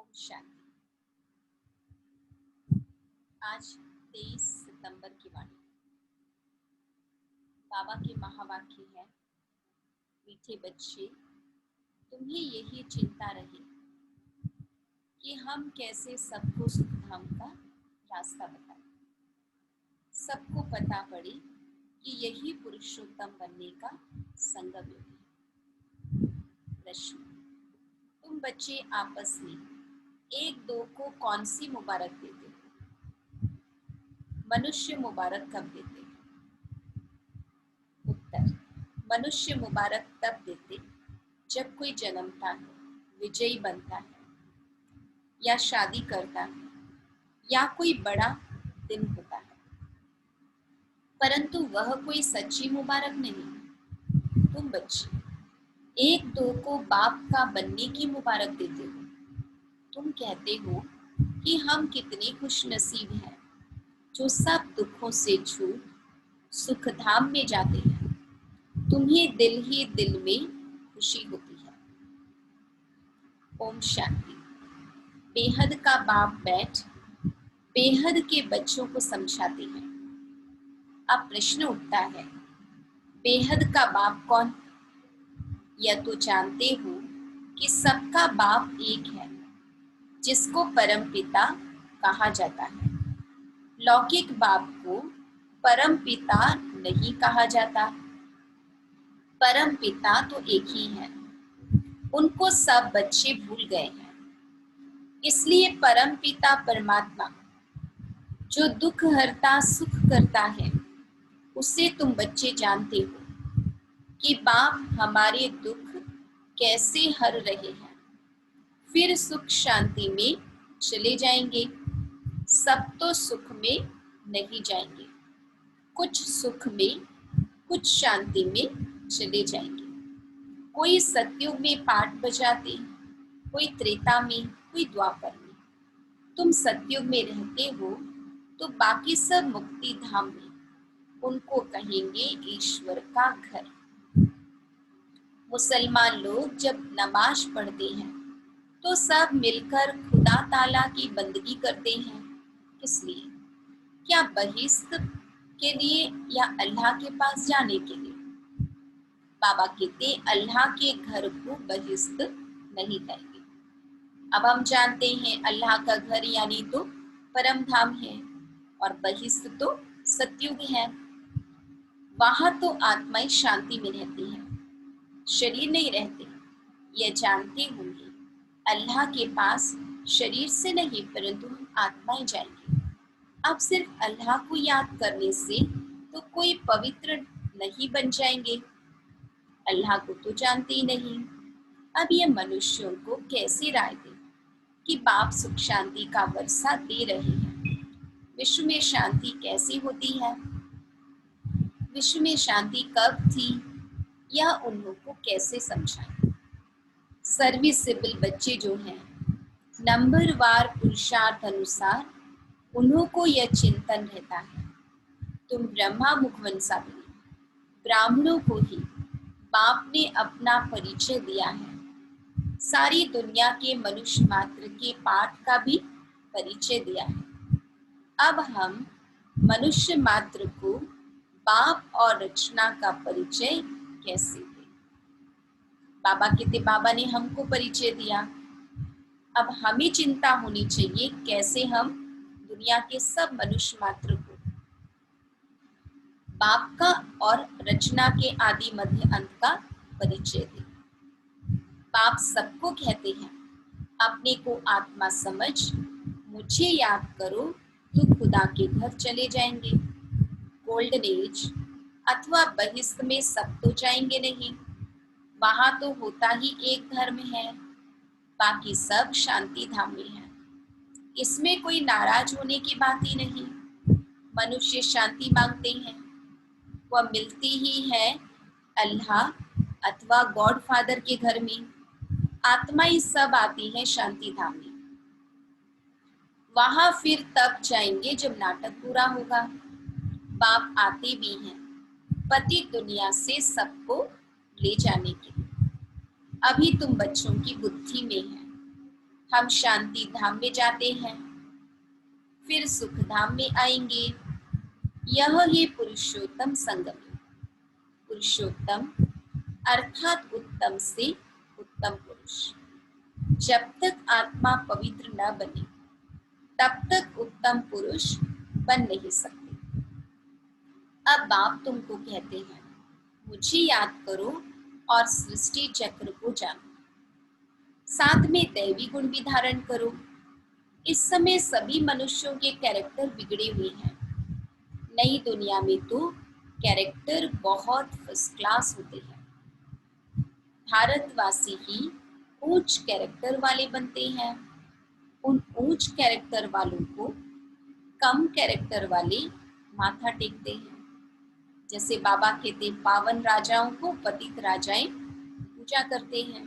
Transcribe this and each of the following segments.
ओम शांति। आज 23 सितंबर की वाणी। बाबा के महावाक्य है, मीठे बच्चे, तुम्हें यही चिंता रहे कि हम कैसे सबको सुखधाम का रास्ता बताएं। सबको पता पड़े कि यही पुरुषोत्तम बनने का संगम युग है। प्रश्न, तुम बच्चे आपस में एक दो को कौन सी मुबारक देते हो? मनुष्य मुबारक कब देते हैं? उत्तर, मनुष्य मुबारक तब देते जब कोई जन्मता है, विजयी बनता है या शादी करता है या कोई बड़ा दिन होता है, परंतु वह कोई सच्ची मुबारक नहीं। तुम बच्चे एक दो को बाप का बनने की मुबारक देते हो। तुम कहते हो कि हम कितने खुशनसीब हैं जो सब दुखों से छूट सुखधाम में जाते हैं। तुम्हें दिल ही दिल में खुशी होती है। ओम शांति। बेहद का बाप बैठ बेहद के बच्चों को समझाते हैं। अब प्रश्न उठता है, बेहद का बाप कौन? यह तो जानते हो कि सबका बाप एक है, जिसको परम पिता कहा जाता है। लौकिक बाप को परम पिता नहीं कहा जाता। परम पिता तो एक ही है, उनको सब बच्चे भूल गए हैं। इसलिए परम पिता परमात्मा जो दुख हरता सुख करता है, उसे तुम बच्चे जानते हो कि बाप हमारे दुख कैसे हर रहे हैं, फिर सुख शांति में चले जाएंगे। सब तो सुख में नहीं जाएंगे, कुछ सुख में कुछ शांति में चले जाएंगे। कोई सतयुग में पाठ बजाते, कोई त्रेता में, कोई द्वापर में। तुम सतयुग में रहते हो तो बाकी सब मुक्ति धाम में, उनको कहेंगे ईश्वर का घर। मुसलमान लोग जब नमाज पढ़ते हैं तो सब मिलकर खुदा ताला की बंदगी करते हैं। किस लिए? क्या बहिश्त के लिए या अल्लाह के पास जाने के लिए? बाबा कहते अल्लाह के घर को बहिश्त नहीं कहेंगे। अब हम जानते हैं अल्लाह का घर यानी तो परम धाम है और बहिश्त तो सतयुग है। वहां तो आत्माएं शांति में रहती हैं, शरीर नहीं रहते। यह जानते होंगे अल्लाह के पास शरीर से नहीं परंतु हम आत्माएं जाएंगे। अब सिर्फ अल्लाह को याद करने से तो कोई पवित्र नहीं बन जाएंगे। अल्लाह को तो जानते ही नहीं। अब ये मनुष्यों को कैसे राय दे कि बाप सुख शांति का वर्षा दे रहे हैं? विश्व में शांति कैसी होती है? विश्व में शांति कब थी, यह उन्हों को कैसे समझाएं? सर्विसेबल बच्चे जो हैं, नंबरवार पुरुषार्थ अनुसार उन्हों को यह चिंतन रहता है, तुम ब्रह्मा मुखवंशा बने। ब्राह्मणों को ही बाप ने अपना परिचय दिया है। सारी दुनिया के मनुष्य मात्र के पाठ का भी परिचय दिया है। अब हम मनुष्य मात्र को बाप और रचना का परिचय कैसे दें? बाबा कहते बाबा ने हमको परिचय दिया। अब हमें चिंता होनी चाहिए कैसे हम दुनिया के सब मनुष्य मात्र को बाप का और रचना के आदि मध्य अंत का परिचय दें। बाप सबको कहते हैं अपने को आत्मा समझ, मुझे याद करो तो खुदा के घर चले जाएंगे। गोल्डन एज अथवा बहिश्त में सब तो जाएंगे नहीं, वहां तो होता ही एक धर्म है, बाकी सब शांति धाम में है। इसमें कोई नाराज होने की बात ही नहीं। मनुष्य शांति मांगते हैं, वह मिलती ही है अल्लाह अथवा गॉड फादर के घर में। आत्माएं सब आती हैं शांति धाम में। वहां फिर तब जाएंगे जब नाटक पूरा होगा। बाप आते भी हैं पति दुनिया से सबको ले जाने के लिए। अभी तुम बच्चों की बुद्धि में है, हम शांति धाम में जाते हैं, फिर सुख धाम में आएंगे। यह है पुरुषोत्तम संगम युग। पुरुषोत्तम अर्थात उत्तम से उत्तम पुरुष। जब तक आत्मा पवित्र न बने तब तक उत्तम पुरुष बन नहीं सकते। अब बाप तुमको कहते हैं, मुझे याद करो और सृष्टि चक्र को जानो, साथ में दैवी गुण भी धारण करो। इस समय सभी मनुष्यों के कैरेक्टर बिगड़े हुए हैं। नई दुनिया में तो कैरेक्टर बहुत फर्स्ट क्लास होते हैं। भारतवासी ही ऊंच कैरेक्टर वाले बनते हैं। उन ऊंच कैरेक्टर वालों को कम कैरेक्टर वाले माथा टेकते हैं। जैसे बाबा कहते, पावन राजाओं को पतित राजाएं पूजा करते हैं।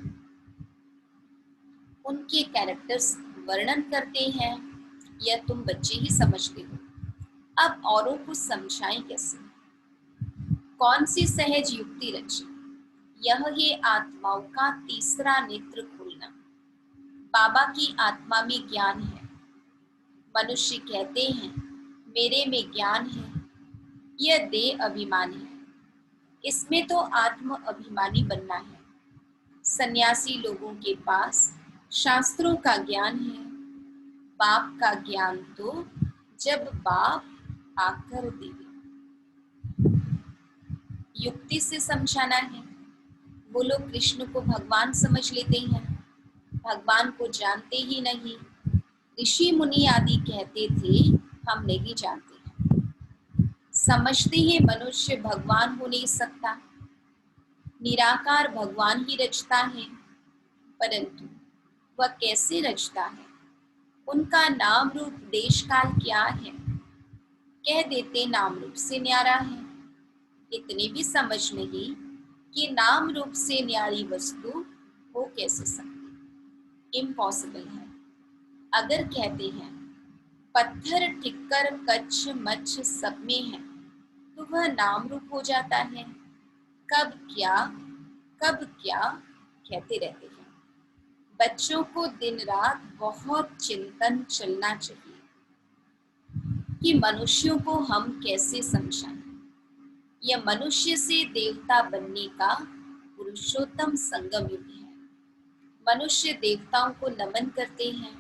उनके कैरेक्टर्स वर्णन करते हैं। यह तुम बच्चे ही समझते हो, अब औरों को समझाएं कैसे? कौन सी सहज युक्ति रची? यह है आत्माओं का तीसरा नेत्र खोलना। बाबा की आत्मा में ज्ञान है। मनुष्य कहते हैं मेरे में ज्ञान है, यह देह अभिमान है। इसमें तो आत्म अभिमानी बनना है। सन्यासी लोगों के पास शास्त्रों का ज्ञान है। बाप का ज्ञान तो जब बाप आकर देवे। युक्ति से समझाना है। वो लोग कृष्ण को भगवान समझ लेते हैं, भगवान को जानते ही नहीं। ऋषि मुनि आदि कहते थे हम नहीं जानते हैं। समझते हैं मनुष्य भगवान हो नहीं सकता, निराकार भगवान ही रचता है। परंतु वह कैसे रचता है? उनका नाम रूप देश काल क्या है? कह देते नाम रूप से न्यारा है। इतने भी समझ नहीं कि नाम रूप से न्यारी वस्तु हो कैसे सकती, इम्पॉसिबल है। अगर कहते हैं पत्थर ठिक्कर कच्छ मच्छ सब में है, तो वह नाम रूप हो जाता है। कब क्या कहते रहते हैं। बच्चों को दिन रात बहुत चिंतन चलना चाहिए कि मनुष्यों को हम कैसे समझाएं। यह मनुष्य से देवता बनने का पुरुषोत्तम संगम युग है। मनुष्य देवताओं को नमन करते हैं।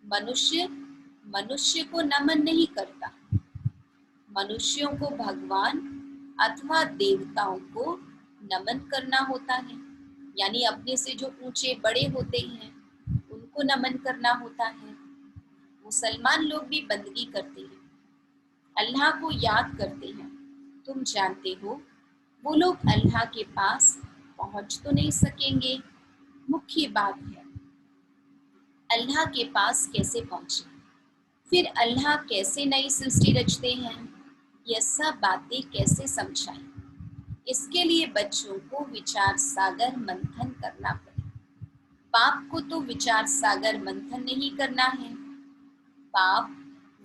मनुष्य को नमन नहीं करता। मनुष्यों को भगवान अथवा देवताओं को नमन करना होता है, यानी अपने से जो ऊंचे बड़े होते हैं उनको नमन करना होता है। मुसलमान लोग भी बंदगी करते हैं, अल्लाह को याद करते हैं। तुम जानते हो वो लोग अल्लाह के पास पहुंच तो नहीं सकेंगे। मुख्य बात है अल्लाह के पास कैसे पहुंचे, फिर अल्लाह कैसे नई सृष्टि रचते हैं, यह सब बातें कैसे समझाएं। इसके लिए बच्चों को विचार सागर मंथन करना पड़े। बाप को तो विचार सागर मंथन नहीं करना है। बाप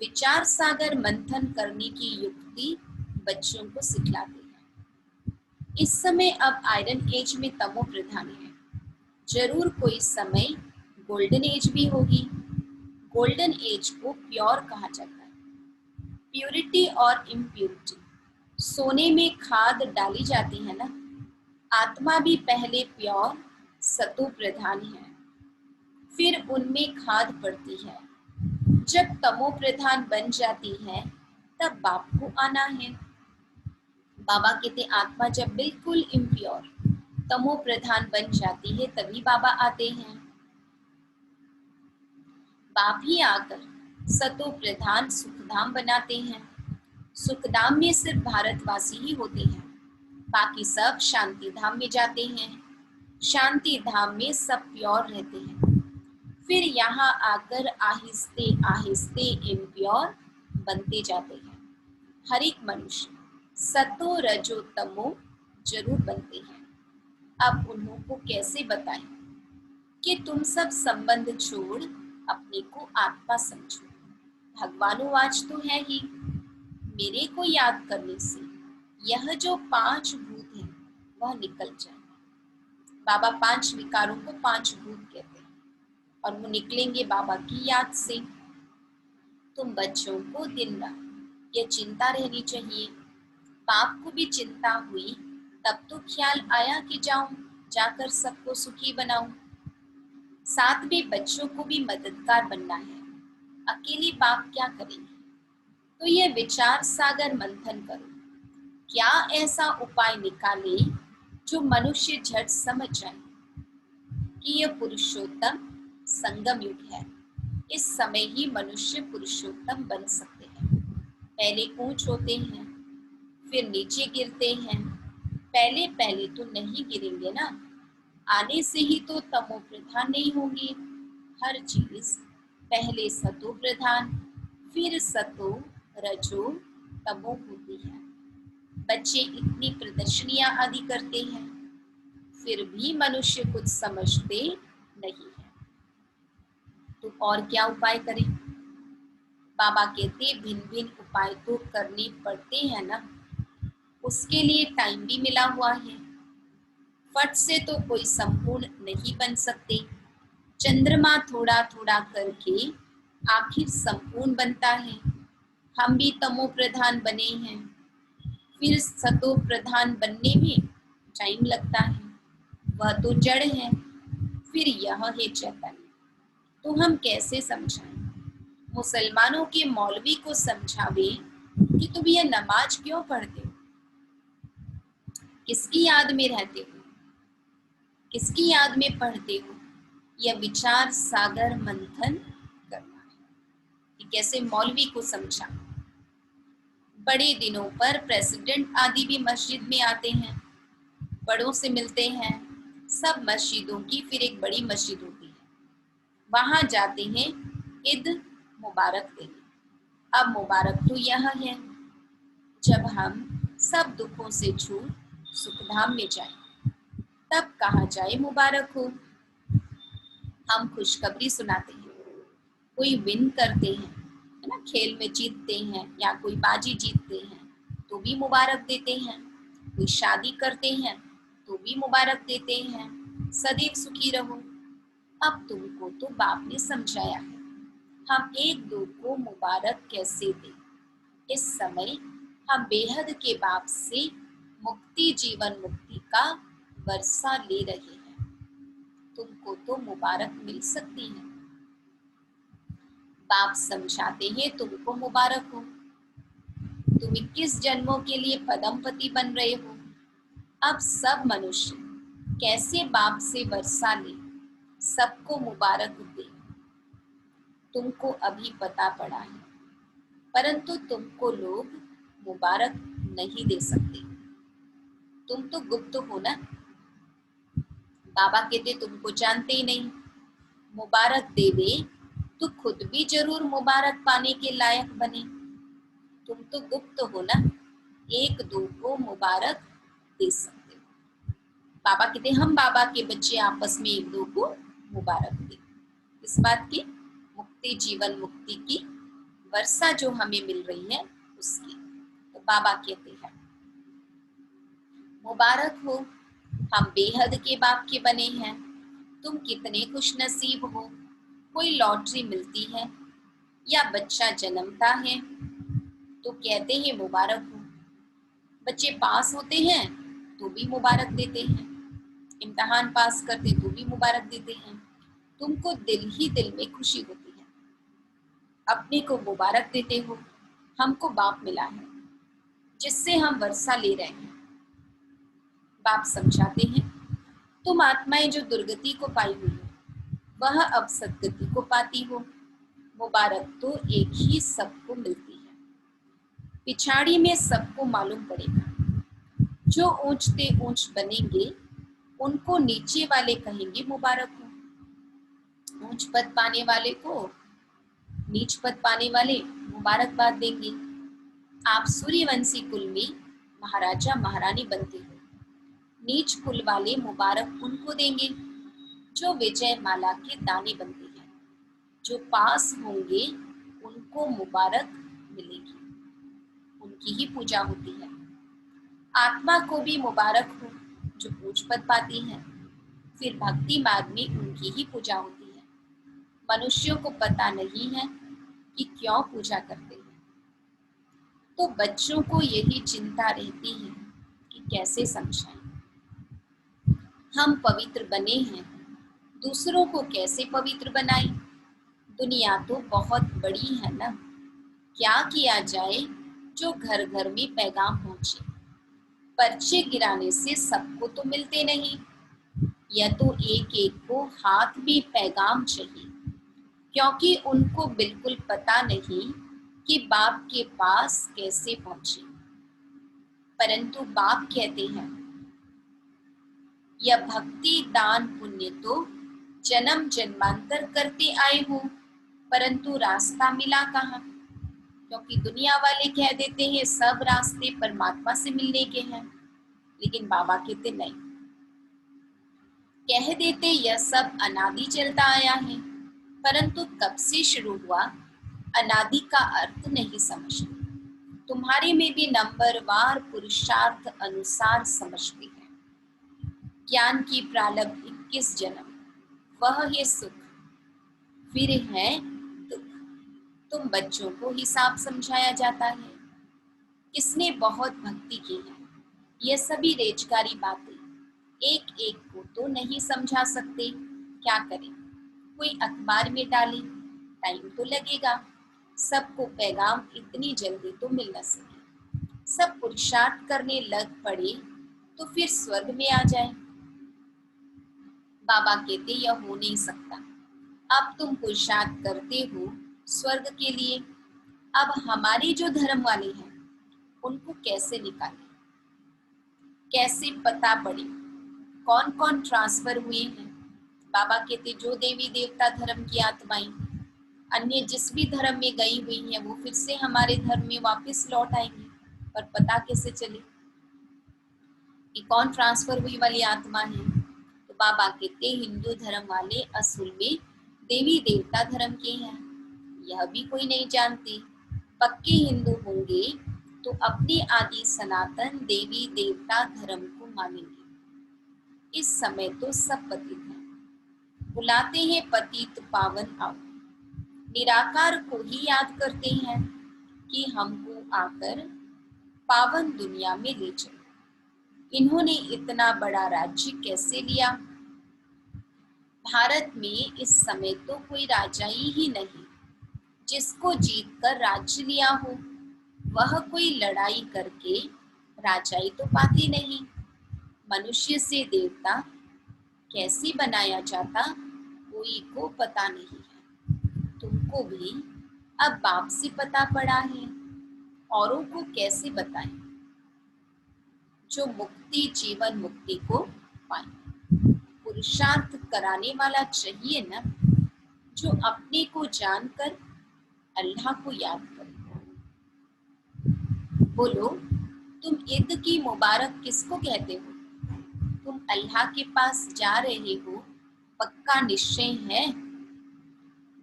विचार सागर मंथन करने की युक्ति बच्चों को सिखलाते हैं। इस समय अब आयरन एज में तमो प्रधान है। जरूर कोई समय गोल्डन एज भी होगी। गोल्डन एज को प्योर कहा जाता है। प्योरिटी और इम्प्योरिटी, सोने में खाद डाली जाती है ना। आत्मा भी पहले प्योर सतो प्रधान है, फिर उनमें खाद पड़ती है। जब तमो प्रधान बन जाती है तब बाप को आना है। बाबा कहते आत्मा जब बिल्कुल इम्प्योर तमो प्रधान बन जाती है तभी बाबा आते हैं। बाप ही आकर सतो प्रधान सुखधाम बनाते हैं। सुखधाम में सिर्फ भारतवासी ही होते हैं, बाकी सब शांति धाम में जाते हैं। शांति धाम में सब प्योर रहते हैं, फिर यहाँ आकर आहिस्ते आहिस्ते इम्प्योर बनते जाते हैं। हर एक मनुष्य सतो रजो तमो जरूर बनते हैं। अब उन्हों को कैसे बताएं कि तुम सब संबंध छोड़ अपने को आत्मा समझो। भगवानुवाच तो है ही, मेरे को याद करने से यह जो 5 भूत हैं वह निकल जाए। बाबा 5 विकारों को 5 भूत कहते हैं। और वो निकलेंगे बाबा की याद से। तुम बच्चों को दिन रात ये चिंता रहनी चाहिए। बाप को भी चिंता हुई, तब तो ख्याल आया कि जाऊं, जाकर सबको सुखी बनाऊं। साथ में बच्चों को भी मददगार बनना है, अकेले बाप क्या करेंगे। तो ये विचार सागर मंथन करो, क्या ऐसा उपाय निकाले जो मनुष्य झट समझ जाए कि यह पुरुषोत्तम संगम युग है। इस समय ही मनुष्य पुरुषोत्तम बन सकते हैं। पहले ऊंच होते हैं, फिर नीचे गिरते हैं। पहले पहले तो नहीं गिरेंगे ना, आने से ही तो तमो प्रधान नहीं होंगे। हर चीज पहले सतो प्रधान, फिर सतो रजो तमो होती है। बच्चे इतनी प्रदर्शनियां आदि करते हैं, फिर भी मनुष्य कुछ समझते नहीं है। तो और क्या उपाय करें? बाबा कहते भिन्न भिन्न उपाय तो करने पड़ते हैं ना, उसके लिए टाइम भी मिला हुआ है। फट से तो कोई संपूर्ण नहीं बन सकते। चंद्रमा थोड़ा थोड़ा करके आखिर संपूर्ण बनता है। हम भी तमो प्रधान बने हैं, फिर सतो प्रधान बनने में टाइम लगता है। वह तो जड़ है, फिर यह है चैतन्य। तो हम कैसे समझाएं? मुसलमानों के मौलवी को समझावे कि तुम यह नमाज क्यों पढ़ते हो, किसकी याद में रहते हो, किसकी याद में पढ़ते हो। यह विचार सागर मंथन करना है कि कैसे मौलवी को समझा। बड़े दिनों पर प्रेसिडेंट आदि भी मस्जिद में आते हैं, बड़ों से मिलते हैं। सब मस्जिदों की फिर एक बड़ी मस्जिद होती है, वहां जाते हैं ईद मुबारक देने। अब मुबारक तो यह है जब हम सब दुखों से छूट सुखधाम में जाए, तब कहा जाए मुबारक हो। हम खुशखबरी सुनाते हैं, कोई विन करते हैं, है ना, खेल में जीतते हैं या कोई बाजी जीतते हैं तो भी मुबारक देते हैं। कोई शादी करते हैं तो भी मुबारक देते हैं, सदैव सुखी रहो। अब तुमको तो बाप ने समझाया है, हम एक दो को मुबारक कैसे दें। इस समय हम बेहद के बाप से मुक्ति जीवन मुक्ति का वर्षा ले रहे हैं। तुमको तो मुबारक मिल सकती है। बाप समझाते हैं तुमको मुबारक हो, तुम 21 जन्मों के लिए पदमपति बन रहे हो। अब सब मनुष्य कैसे बाप से वर्षा ले, सबको मुबारक दे, तुमको अभी पता पड़ा है, परंतु तुमको लोग मुबारक नहीं दे सकते। तुम तो गुप्त हो ना। बाबा कहते तुमको जानते ही नहीं, मुबारक देवे तो खुद भी जरूर मुबारक पाने के लायक बने। तुम तो गुप्त हो ना, एक दो को मुबारक दे सकते हो। बाबा कहते हम बाबा के बच्चे आपस में एक दो को मुबारक दे। इस बात की, मुक्ति जीवन मुक्ति की वर्षा जो हमें मिल रही है उसकी। तो बाबा कहते हैं मुबारक हो, हम बेहद के बाप के बने हैं। तुम कितने खुश नसीब हो। कोई लॉटरी मिलती है या बच्चा जन्मता है तो कहते हैं मुबारक हो। बच्चे पास होते हैं तो भी मुबारक देते हैं, इम्तहान पास करते तो भी मुबारक देते हैं। तुमको दिल ही दिल में खुशी होती है, अपने को मुबारक देते हो। हमको बाप मिला है जिससे हम वर्षा ले रहे हैं। बाप समझाते हैं तुम आत्माएं जो दुर्गति को पाई हुई हो, वह अब सदगति को पाती हो। मुबारक तो एक ही सबको मिलती है, पिछाड़ी में सबको मालूम पड़ेगा। जो ऊंचते ऊंच बनेंगे उनको नीचे वाले कहेंगे मुबारक हो, ऊंच पद पाने वाले को नीच पद पाने वाले मुबारकबाद देंगे। आप सूर्यवंशी कुल में महाराजा महारानी बनते हो, नीच कुल वाले मुबारक उनको देंगे जो विजय माला के दानी बनते हैं। जो पास होंगे उनको मुबारक मिलेगी, उनकी ही पूजा होती है। आत्मा को भी मुबारक हो जो ऊंच पद पाती है, फिर भक्ति मार्ग में उनकी ही पूजा होती है। मनुष्यों को पता नहीं है कि क्यों पूजा करते हैं। तो बच्चों को यही चिंता रहती है कि कैसे समझाएं। हम पवित्र बने हैं, दूसरों को कैसे पवित्र बनाएं? दुनिया तो बहुत बड़ी है ना। क्या किया जाए जो घर घर में पैगाम पहुंचे? पर्चे गिराने से सबको तो मिलते नहीं, या तो एक एक को हाथ में पैगाम चाहिए, क्योंकि उनको बिल्कुल पता नहीं कि बाप के पास कैसे पहुंचे। परंतु बाप कहते हैं, यह भक्ति दान पुण्य तो जन्म जन्मांतर करते आए हो, परंतु रास्ता मिला कहाँ? क्योंकि दुनिया वाले कह देते हैं सब रास्ते परमात्मा से मिलने के हैं, लेकिन बाबा कहते नहीं। कह देते यह सब अनादि चलता आया है, परंतु कब से शुरू हुआ अनादि का अर्थ नहीं समझते। तुम्हारे में भी नंबरवार पुरुषार्थ अनुसार समझते हैं। ज्ञान की प्रारब्ध 21 जन्म, वह है सुख, फिर है दुख। तुम बच्चों को हिसाब समझाया जाता है, किसने बहुत भक्ति की है। यह सभी रेजगारी बातें एक एक को तो नहीं समझा सकते। क्या करें? कोई अखबार में डाले, टाइम तो लगेगा। सबको पैगाम इतनी जल्दी तो मिल न सके। सब पुरुषार्थ करने लग पड़े तो फिर स्वर्ग में आ जाए। बाबा कहते यह हो नहीं सकता। अब तुम पुरुषार्थ करते हो स्वर्ग के लिए, अब हमारे जो धर्म वाले हैं उनको कैसे निकालें? कैसे पता पड़े कौन कौन ट्रांसफर हुए हैं? बाबा कहते जो देवी देवता धर्म की आत्माएं अन्य जिस भी धर्म में गई हुई हैं वो फिर से हमारे धर्म में वापस लौट आएंगी, पर पता कैसे चले कि कौन ट्रांसफर हुई वाली आत्मा है? तो बाबा कहते हिंदू धर्म वाले असल में देवी देवता धर्म के हैं, यह भी कोई नहीं जानते। पक्के हिंदू होंगे तो अपनी आदि सनातन देवी देवता धर्म को मानेंगे। इस समय तो सब पतित हैं, बुलाते हैं पतित पावन आओ, निराकार को ही याद करते हैं कि हमको आकर पावन दुनिया में ले चलो। इन्होंने इतना बड़ा राज्य कैसे लिया? भारत में इस समय तो कोई राजा ही नहीं जिसको जीत कर राज्य लिया हो। वह कोई लड़ाई करके राजाई तो पाते नहीं। मनुष्य से देवता कैसे बनाया जाता कोई को पता नहीं है। तुमको भी अब बाप से पता पड़ा है, औरों को कैसे बताएं जो मुक्ति जीवन मुक्ति को पाए? पुरुषार्थ कराने वाला चाहिए ना, जो अपने को जानकर अल्लाह को याद करे। बोलो, तुम ईद की मुबारक किसको कहते हो? तुम अल्लाह के पास जा रहे हो, पक्का निश्चय है,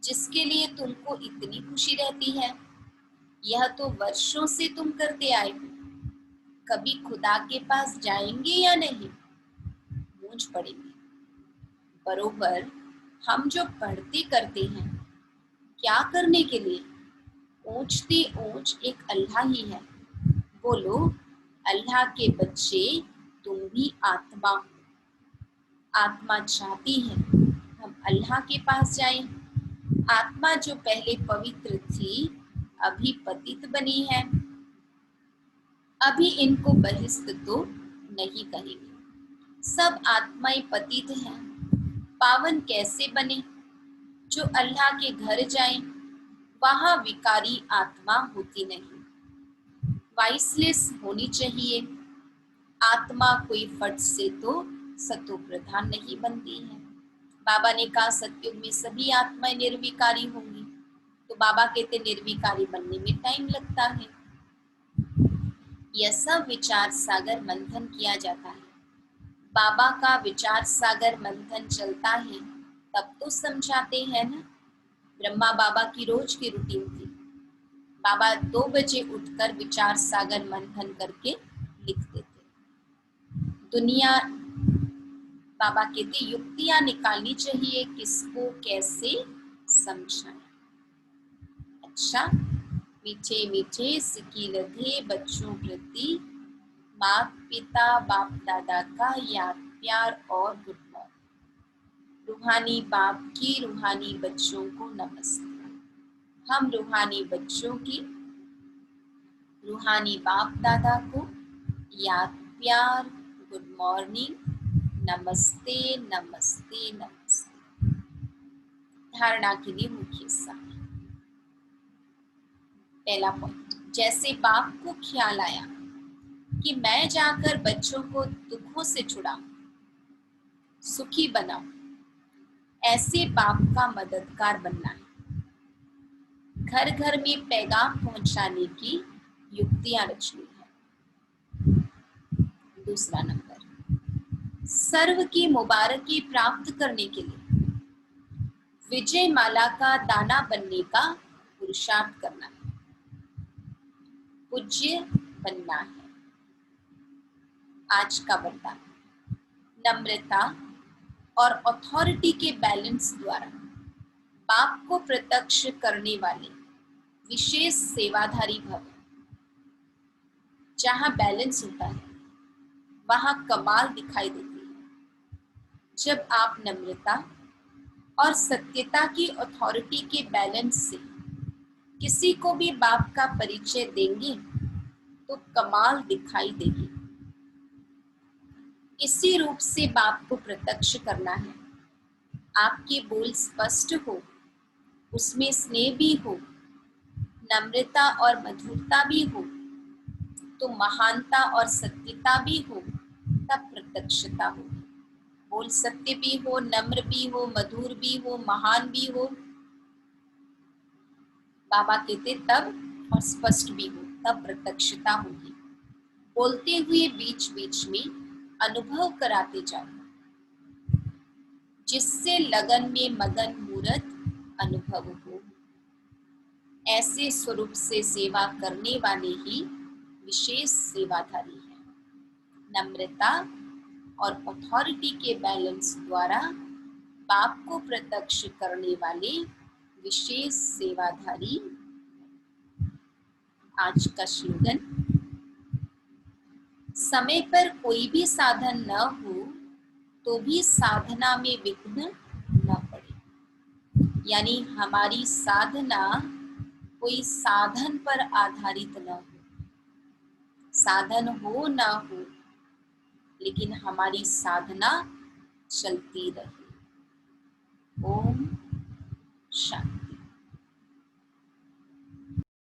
जिसके लिए तुमको इतनी खुशी रहती है। यह तो वर्षों से तुम करते आए हो। कभी खुदा के पास जाएंगे या नहीं? मूंझ पड़ेंगे। बरोबर हम जो पढ़ते करते हैं, क्या करने के लिए? ऊंचती ऊंच एक अल्लाह ही है। बोलो, अल्लाह के बच्चे तुम भी आत्मा हो। आत्मा चाहती है हम अल्लाह के पास जाएं। आत्मा जो पहले पवित्र थी अभी पतित बनी है। अभी इनको बहिष्ठ तो नहीं कहेंगे। सब आत्माएं पतित हैं, पावन कैसे बने? जो अल्लाह के घर जाएं, वहां विकारी आत्मा होती नहीं, वाइसलेस होनी चाहिए। आत्मा कोई फट से तो सतो प्रधान नहीं बनती है। बाबा ने कहा सतयुग में सभी आत्माएं निर्विकारी होंगी, तो बाबा कहते निर्विकारी बनने में टाइम लगता है। यह सब विचार सागर मंथन किया जाता है। बाबा का विचार सागर मंथन चलता है तब तो समझाते हैं ना। ब्रह्मा बाबा की रोज की रूटीन थी। बाबा 2 बजे उठकर विचार सागर मंथन करके लिख देते। दुनिया बाबा कहते युक्तियां निकालनी चाहिए, किसको कैसे समझाएं। अच्छा, मीठे मीठे सिक्की लधे बच्चों प्रति माता पिता बाप दादा का याद प्यार और गुड मॉर्निंग। रूहानी बाप की रूहानी बच्चों को नमस्ते। हम रूहानी बच्चों की रूहानी बाप दादा को याद प्यार गुड मॉर्निंग, नमस्ते नमस्ते नमस्ते। धारणा के लिए मुख्य सार। पहला पॉइंट, जैसे बाप को ख्याल आया कि मैं जाकर बच्चों को दुखों से छुड़ाऊं, सुखी बनाऊं, ऐसे बाप का मददगार बनना है। घर घर में पैगाम पहुंचाने की युक्तियां रचनी है। दूसरा नंबर, सर्व की मुबारकी प्राप्त करने के लिए विजय माला का दाना बनने का पुरुषार्थ करना है, पूज्य बनना है। आज का वरदान, नम्रता और अथॉरिटी के बैलेंस द्वारा बाप को प्रत्यक्ष करने वाले विशेष सेवाधारी भव। जहां बैलेंस होता है वहां कमाल दिखाई देती है। जब आप नम्रता और सत्यता की अथॉरिटी के बैलेंस से किसी को भी बाप का परिचय देंगे तो कमाल दिखाई देगी। इसी रूप से बाप को प्रत्यक्ष करना है। आपके बोल स्पष्ट हो, उसमें स्नेह भी हो, नम्रता और मधुरता भी हो, तो महानता और सत्यता भी हो, तब प्रत्यक्षता हो। बोल सत्य भी हो, नम्र भी हो, मधुर भी हो, महान भी हो, बाबा कहते तब, और स्पष्ट भी हो, तब प्रत्यक्षता होगी। बोलते हुए बीच बीच में अनुभव कराते जाओ, जिससे लगन में मगन मूर्त अनुभव हो। ऐसे स्वरूप से सेवा करने वाले ही विशेष सेवाधारी हैं। नम्रता और अथॉरिटी के बैलेंस द्वारा बाप को प्रत्यक्ष करने वाले विशेष सेवाधारी। आज का स्लोगन, समय पर कोई भी साधन न हो तो भी साधना में विघ्न न पड़े। यानी हमारी साधना कोई साधन पर आधारित न हो। साधन हो ना हो, लेकिन हमारी साधना चलती रहे। ओम शांति।